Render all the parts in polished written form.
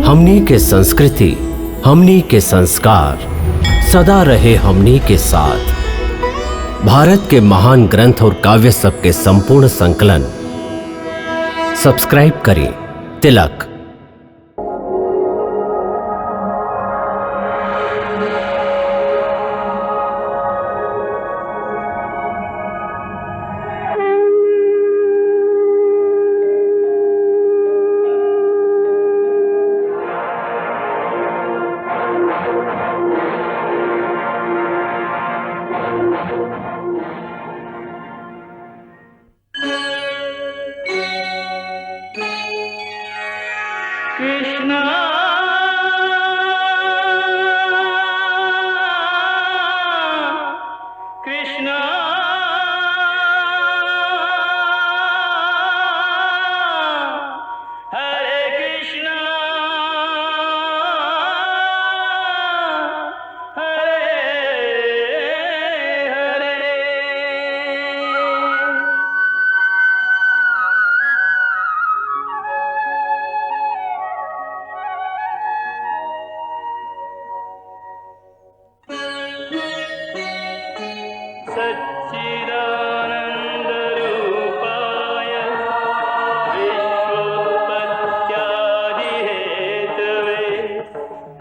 हमनी के संस्कृति, हमनी के संस्कार सदा रहे हमनी के साथ। भारत के महान ग्रंथ और काव्य सब के संपूर्ण संकलन सब्सक्राइब करें तिलक। कृष्णा कृष्णा हरे कृष्णा हरे हरे। सच्चिदानन्दरूपाय विश्वोत्पत्त्यादिहेतवे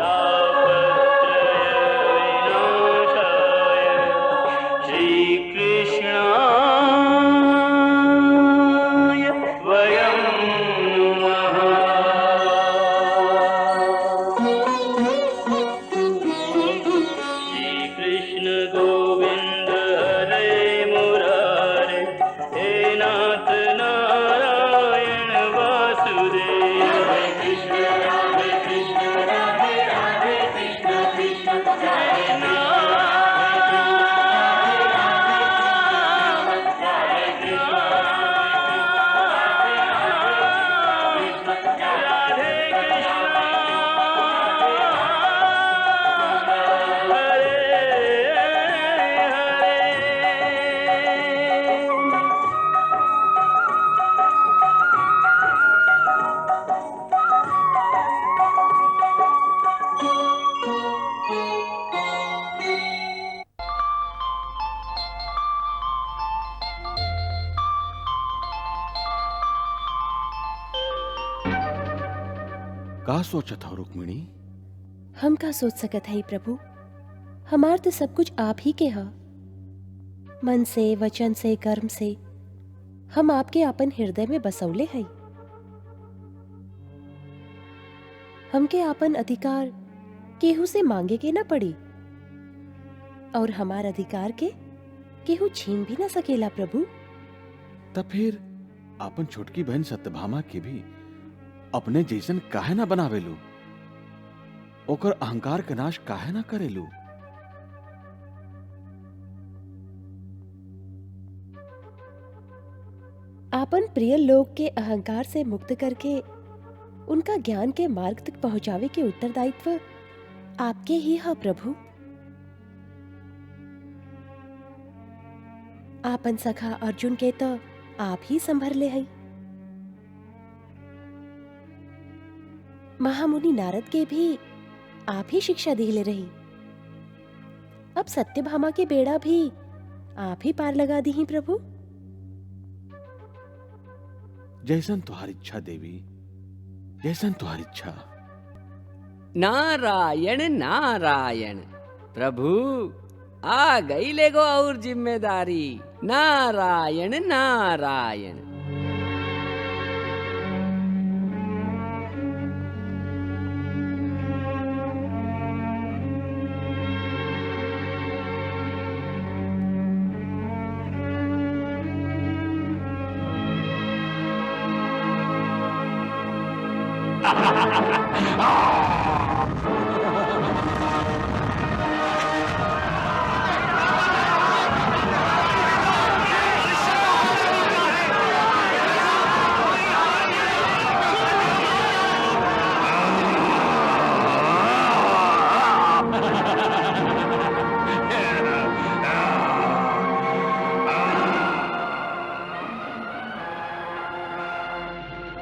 तापत्रयविनाशाय श्रीकृष्णाय वयं नमः। श्रीकृष्ण गोविंद हरे मुरारे, हे नाथ नारायण वासुदेव। हरे कृष्ण राधे राधे कृष्ण कृष्ण हरे का सोचत हो रुक्मिणी? हम का सोच सकत हई प्रभु, हमार तो सब कुछ आप ही के हा। मन से, वचन से, कर्म से हम आपके अपन हृदय में बसौले हई। हमके अपन अधिकार केहू से मांगे के ना पड़ी, और हमार अधिकार के केहू छीन भी ना सकेला प्रभु। तब फिर अपन छोटकी बहन सत्यभामा के भी अपने जैसन काहे ना बनावेलू? ओकर अहंकार के नाश काहे ना करेलू? आपन प्रिय लोग के अहंकार से मुक्त करके उनका ज्ञान के मार्ग तक पहुंचावे के उत्तरदायित्व आपके ही है प्रभु। आपन सखा अर्जुन के तो आप ही संभर ले हई। महामुनि नारद के भी आप ही शिक्षा दिले रही। अब सत्यभामा के बेड़ा भी आप ही पार लगा दी ही प्रभु। जैसन तुम्हारी इच्छा देवी, जैसन तुम्हारी इच्छा। नारायण नारायण प्रभु, आ गई लेगो और जिम्मेदारी। नारायण नारायण।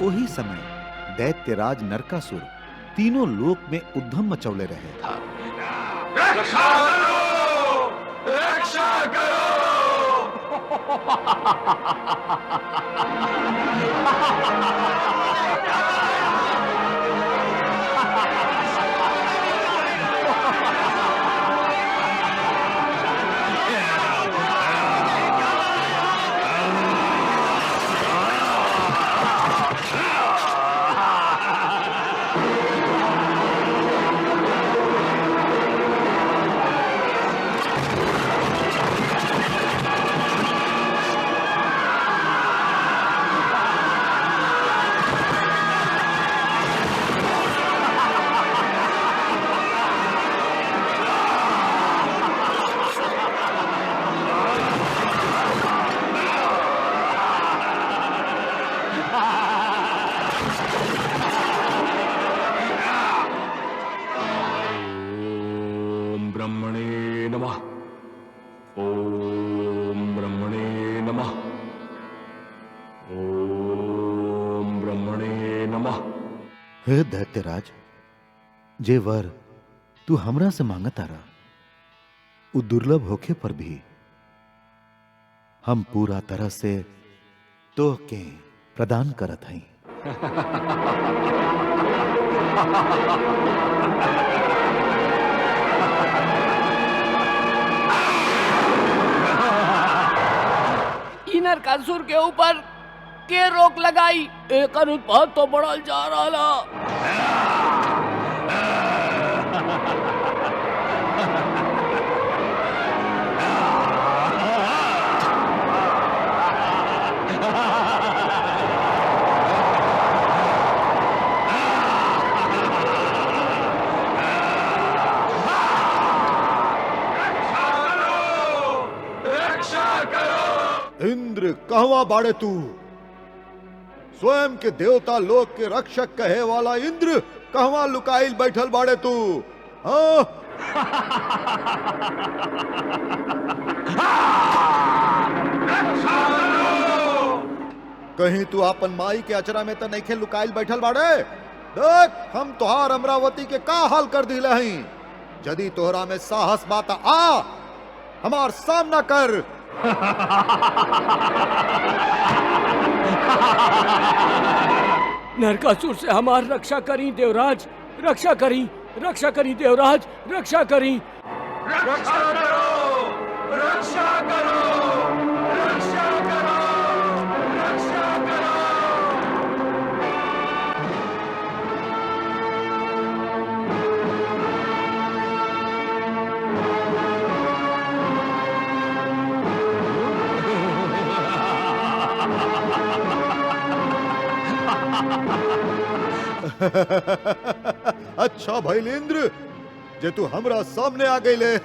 उही समय दैत्यराज नरकासुर तीनों लोक में उद्यम मचौले रहे। रक्षा करो, रक्षा करो। ब्रह्मणे नमः। ओम ब्रह्मणे नमः। ओम ब्रह्मणे नमः। हे दैत्यराज, जे वर तू हमरा से मांगत आ रहा, उ दुर्लभ होखे पर भी हम पूरा तरह से तो के प्रदान करत हई। नरकासुर के ऊपर के रोक लगाई, एक उत्पाद तो बढ़ल जा रहा। इंद्र कहवा बाड़े तू? स्वयं के देवता लोक के रक्षक कहे वाला इंद्र कहवा लुकाइल बैठल बाड़े तू? हाँ? कहीं तू अपन माई के अचरा में तो नहीं लुकाइल बैठल बाड़े? देख, हम तोहार अमरावती के का हाल कर दिले हई। यदि तोहरा में साहस बात आ, हमार सामना कर। नरकासुर से हमार रक्षा करी देवराज, रक्षा करी, रक्षा करी देवराज, रक्षा करी। रक्षा करो, रक्षा करो, रक्षा करो, रक्षा करो। अच्छा भाई इंद्र, जे तू हमरा सामने आ गई ले।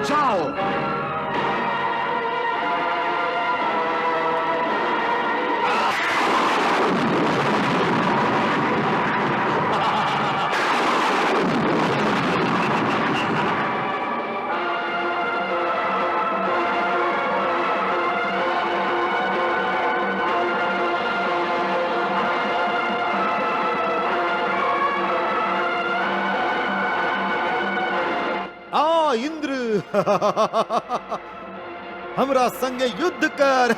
जाओ। इंद्र, हमरा संगे युद्ध कर।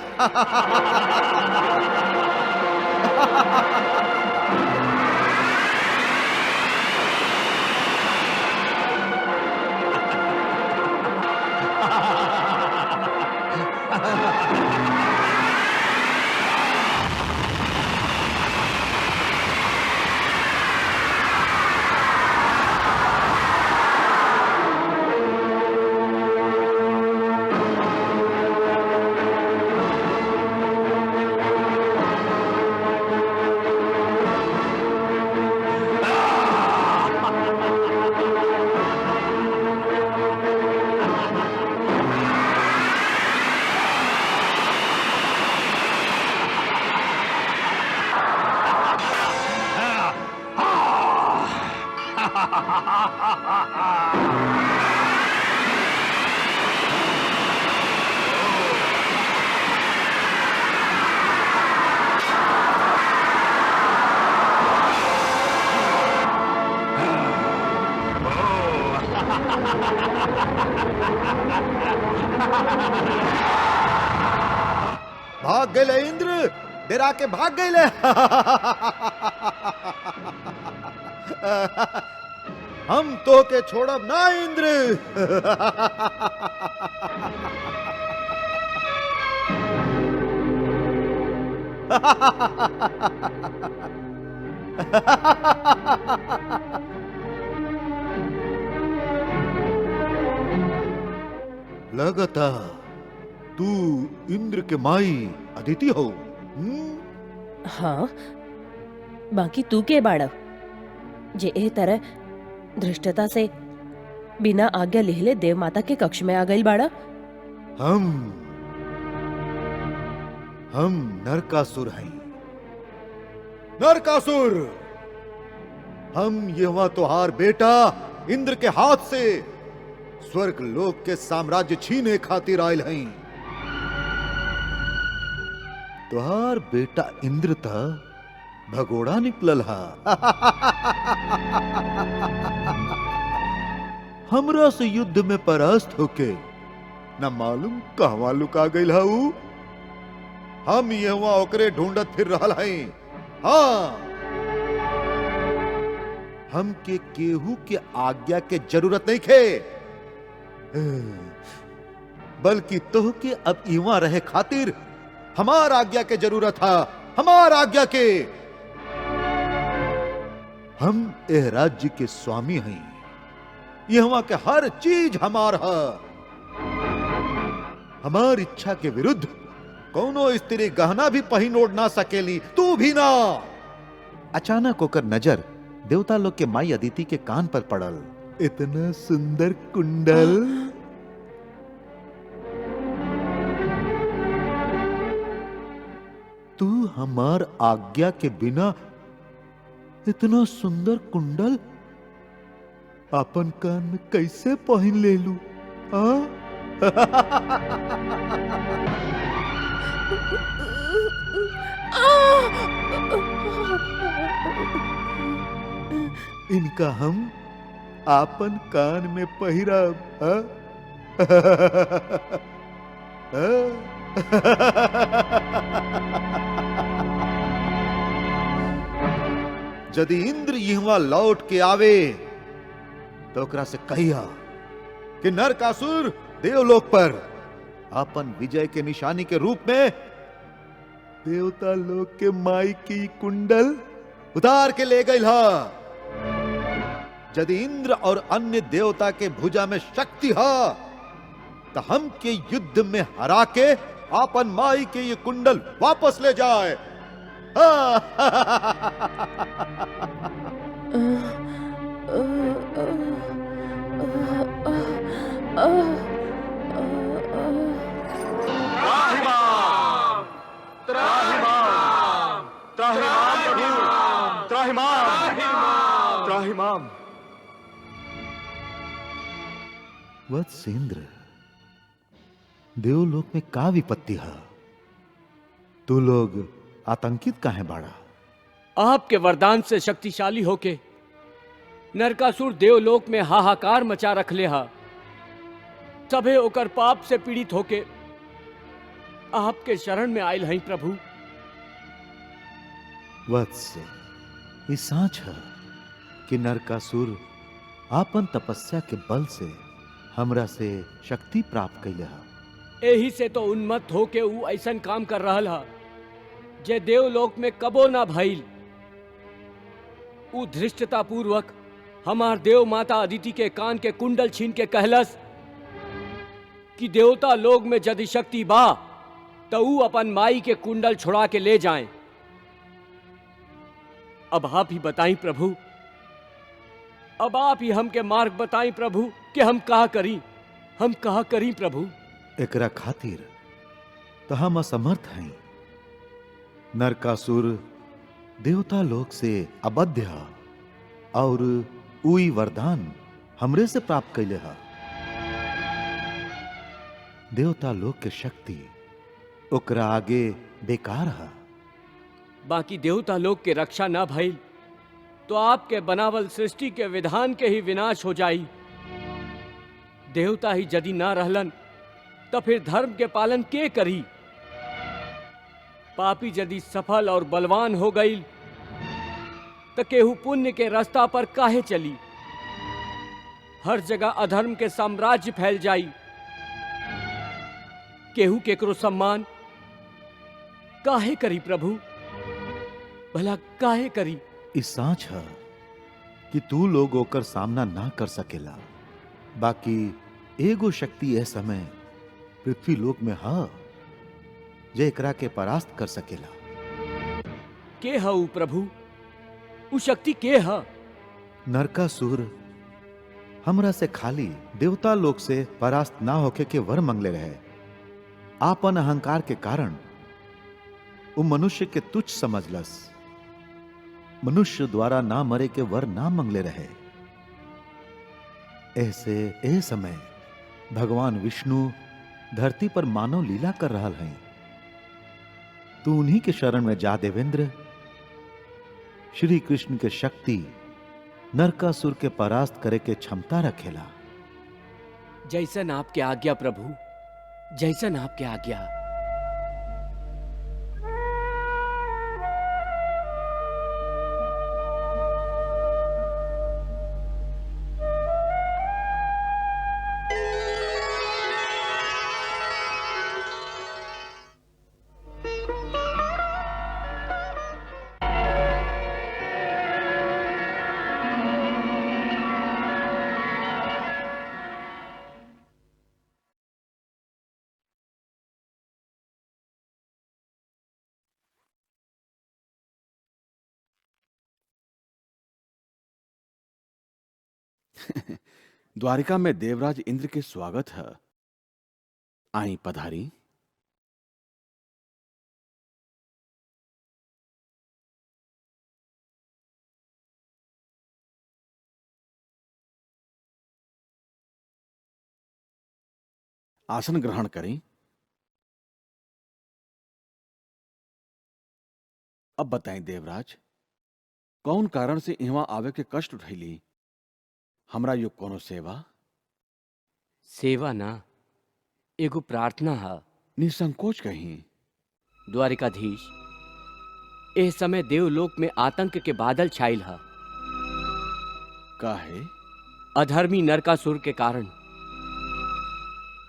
भाग गए इंद्र, डरा के भाग गए। हम तो के छोड़ब ना इंद्र। लगता तू इंद्र के माई अदिति हो। हाँ, बाकी तू के बाड़ा जे ए तरह धृष्टता से बिना आज्ञा लिहले देव माता के कक्ष में आ गई बाड़ा। हम नरकासुर हैं। नरकासुर, हम यह तुहार बेटा इंद्र के हाथ से स्वर्ग लोक के साम्राज्य छीने खातिर आयल हैं। तुहार बेटा इंद्र था भगोड़ा निकलल हा। हमरा से युद्ध में परास्त होके न मालूम कहवा लुका गइल हा ऊ। हम यहाँ ओकरे ढूंढत फिर रहल हैं। हाँ, हमके केहू के आज्ञा के जरूरत नहीं खे, बल्कि तोह के अब इवा रहे खातिर हमार आज्ञा के जरूरत था। हमार आज्ञा के। हम एह राज्य के स्वामी हैं। यहाँ के हर चीज हमार है। हमार इच्छा के विरुद्ध कौनो स्त्री गहना भी पहिन ओढ़ ना सकेली, तू भी ना। अचानक होकर नजर देवता लोग के माई अदिति के कान पर पड़ल। इतना सुंदर कुंडल। तू हमार आज्ञा के बिना इतना सुंदर कुंडल अपन कान में कैसे पहन ले लू? इनका हम आपन कान में पहिरब। यदि इंद्र यहाँ लौट के आवे तो ओकरा से कहिया कि नरकासुर देवलोक पर अपन विजय के निशानी के रूप में देवता लोक के माई की कुंडल उतार के ले गई हा। यदि इंद्र और अन्य देवता के भुजा में शक्ति है तो हम के युद्ध में हरा के अपन माई के ये कुंडल वापस ले जाए। त्राहिमाम। वत्सेंद्र, देवलोक में का विपत्ति है? तू लोग आतंकित काहे बाड़ा? आपके वरदान से शक्तिशाली होके नरकासुर देवलोक में हाहाकार मचा रखले हा। सभे ओकर पाप से पीड़ित होके आपके शरण में आयल हैं प्रभु। वत्स, ये साच है कि नरकासुर आपन तपस्या के बल से हमरा से शक्ति प्राप्त कैले हा। एही से तो उन्मत्त होके ऊ ऐसन काम कर रहल हा जे देवलोक में कबो ना भइल। ऊ धृष्टता पूर्वक हमार देव माता अदिति के कान के कुंडल छीन के कहलस कि देवता लोक में यदि शक्ति बा तो ऊ अपन माई के कुंडल छुड़ा के ले जाएं। अब आप ही बताई प्रभु, अब आप ही हमके मार्ग बताई प्रभु कि हम कहा करी प्रभु। एकरा खातिर तो हम असमर्थ हैं। नरकासुर देवता लोक से अबध्य है और उई वरदान हमरे से प्राप्त कैले है। देवता लोक के शक्ति ओकरा आगे बेकार है। बाकी देवता लोक के रक्षा ना भइल तो आपके बनावल सृष्टि के विधान के ही विनाश हो जाई। देवता ही यदि ना रहलन तो फिर धर्म के पालन के करी? पापी यदि सफल और बलवान हो गई तो केहू पुण्य के रास्ता पर काहे चली? हर जगह अधर्म के साम्राज्य फैल जाई। केहू केकरो सम्मान काहे करी प्रभु? भला काहे करी? इस सांच है कि तू लोग ओकर सामना ना कर सकेला। बाकी एगो शक्ति ए समय पृथ्वी लोक में है जे एकरा के परास्त कर सकेला। के है ऊ प्रभु? ऊ शक्ति के है? नरकासुर हमरा से खाली देवता लोक से परास्त ना होके के वर मंगले रहे। आपन अहंकार के कारण वो मनुष्य के तुच्छ समझलस। मनुष्य द्वारा ना मरे के वर ना मंगले रहे। ऐसे ए समय भगवान विष्णु धरती पर मानव लीला कर रहा है। तू उन्हीं के शरण में जा देवेंद्र। श्री कृष्ण के शक्ति नरकासुर के परास्त करे के क्षमता रखेला। जैसन आपके आज्ञा प्रभु, जैसन आपके आज्ञा। द्वारिका में देवराज इंद्र के स्वागत है। आई पधारी। आसन ग्रहण करें। अब बताएं देवराज, कौन कारण से यहाँ आवे के कष्ट उठैली? हमरा यो कोनो सेवा? सेवा ना, एगो प्रार्थना है। निसंकोच कहीं। द्वारिकाधीश, एह समय देवलोक में आतंक के बादल छाइल है। काहे? अधर्मी नरकासुर के कारण।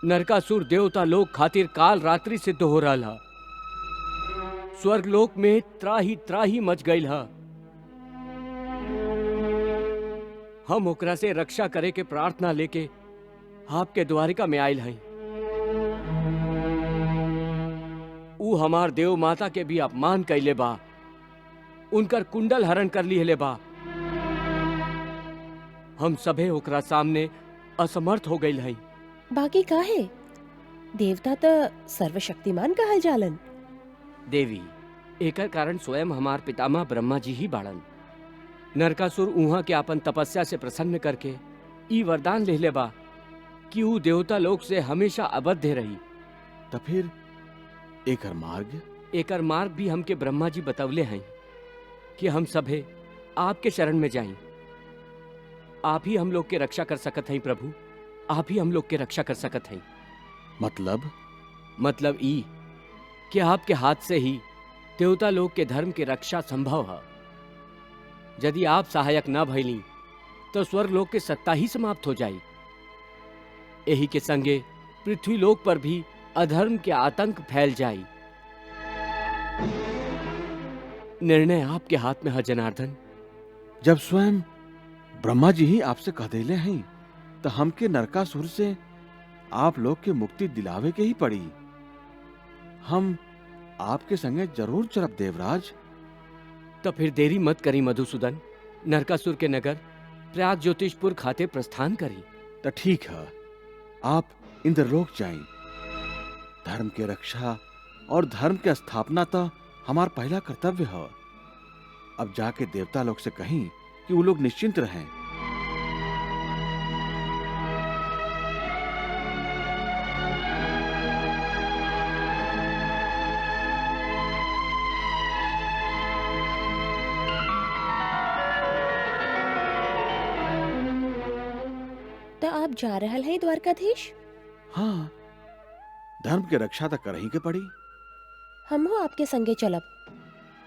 नरकासुर देवता लोक खातिर काल रात्रि सिद्ध हो रहा है। स्वर्ग लोक में त्राही त्राही मच गई है। हम ओकरा से रक्षा करे के प्रार्थना लेके आपके द्वारिका में आयल हैं। ऊ हमार देव माता के भी अपमान कैले बा, उनकर कुंडल हरण कर लिए बा। हम सभे ओकरा सामने असमर्थ हो गई हैं। बाकी काहे? देवता तो सर्वशक्तिमान कहल जालन। देवी, एकर कारण स्वयं हमार पितामह ब्रह्मा जी ही बाड़न। नरकासुर उहा के अपन तपस्या से प्रसन्न करके ई वरदान ले बा कि ऊ देवता लोक से हमेशा अबद्ध रही। तो फिर एकर मार्ग? एकर मार्ग भी हमके ब्रह्मा जी बतवले हैं कि हम सभे आपके शरण में जाएं। आप ही हम लोग के रक्षा कर सकत हैं प्रभु, आप ही हम लोग के रक्षा कर सकत हैं। मतलब ई कि आपके हाथ से ही देवता लोक के धर्म के रक्षा संभव है। यदि आप सहायक न भइली तो स्वर्ग लोक के सत्ता ही समाप्त हो जाई। यही के संगे पृथ्वी लोक पर भी अधर्म के आतंक फैल जाई। निर्णय आपके हाथ में है जनार्दन। जब स्वयं ब्रह्मा जी ही आपसे कह देले हैं तो हमके नरकासुर से आप लोग के मुक्ति दिलावे के ही पड़ी। हम आपके संगे जरूर चलब देवराज। तो फिर देरी मत करी मधुसूदन, नरकासुर के नगर प्रयाग ज्योतिषपुर खाते प्रस्थान करी। तो ठीक है, आप इंद्रलोक जाएं। धर्म के रक्षा और धर्म के स्थापना तो हमारा पहला कर्तव्य है। अब जाके देवता लोग से कहीं कि वो लोग निश्चिंत रहें। तो आप जा रहल हैं द्वारकाधीश? हाँ, धर्म के रक्षा तक करही के पड़ी। हम हो आपके संगे चलब।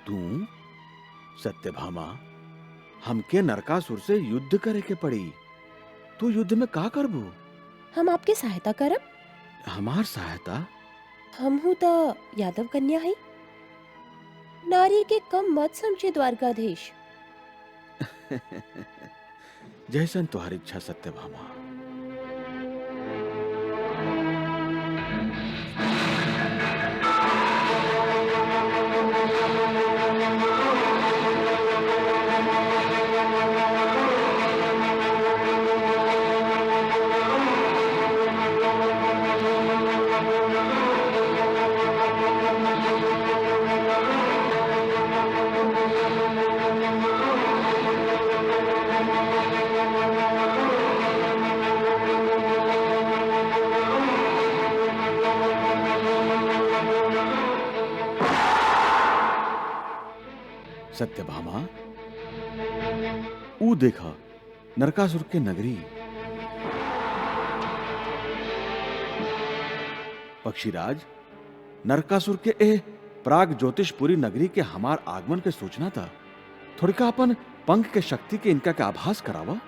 तू सत्यभामा, हमके नरकासुर से युद्ध करे के पड़ी। तू युद्ध में का करबू? हम आपके सहायता करब। हमार सहायता? हम हूँ तो यादव कन्या है, नारी के कम मत समझे द्वारकाधीश। जैसन तुम्हारी इच्छा सत्यभामा। सत्यभामा, ऊ देखा नरकासुर के नगरी। पक्षीराज, नरकासुर के ए प्राग ज्योतिषपुरी नगरी के हमार आगमन के सूचना था। थोड़ी का अपन पंख के शक्ति के इनका के आभास करावा।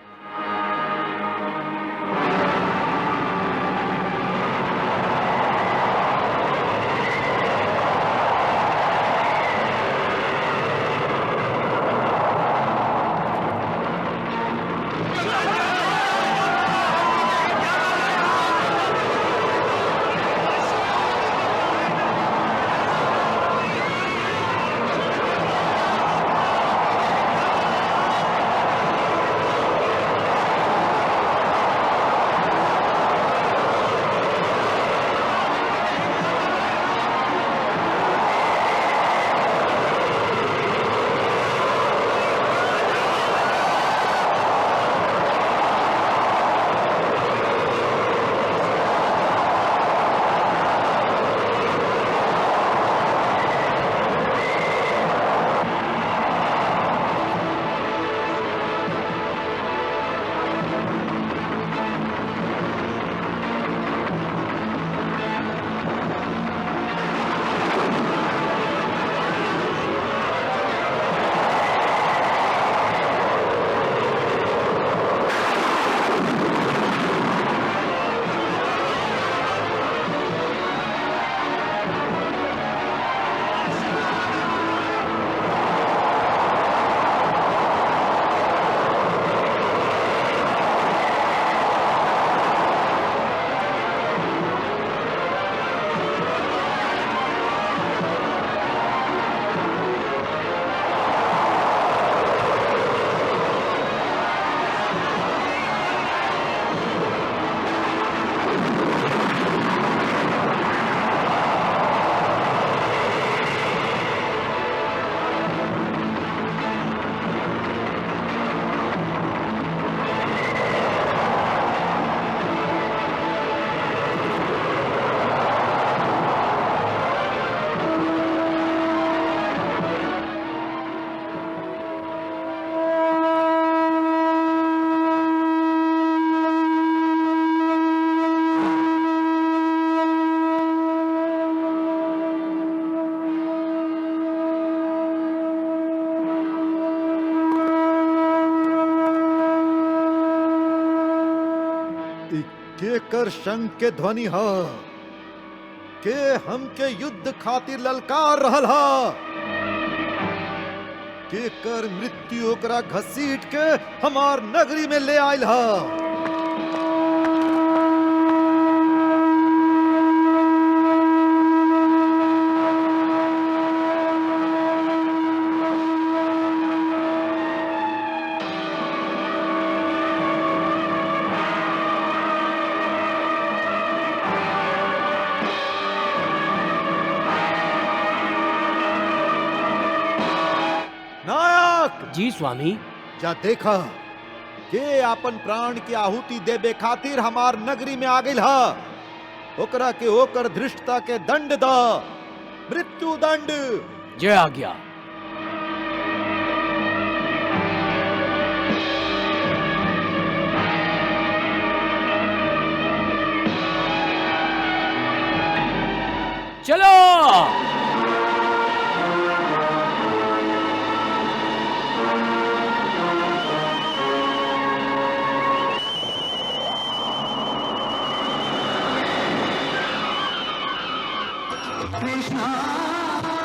केकर शंख के ध्वनि ह के हमके युद्ध खातिर ललकार रहल ह। केकर मृत्यु ओकरा घसीट के हमार नगरी में ले आयल ह। जी स्वामी। जा देखा के आपन प्राण की आहुति देबे खातिर हमार नगरी में आ गइल ह। ओकरा के ओकर धृष्टता के दंड द, मृत्यु दंड। जय आज्ञा। चलो। कृष्णा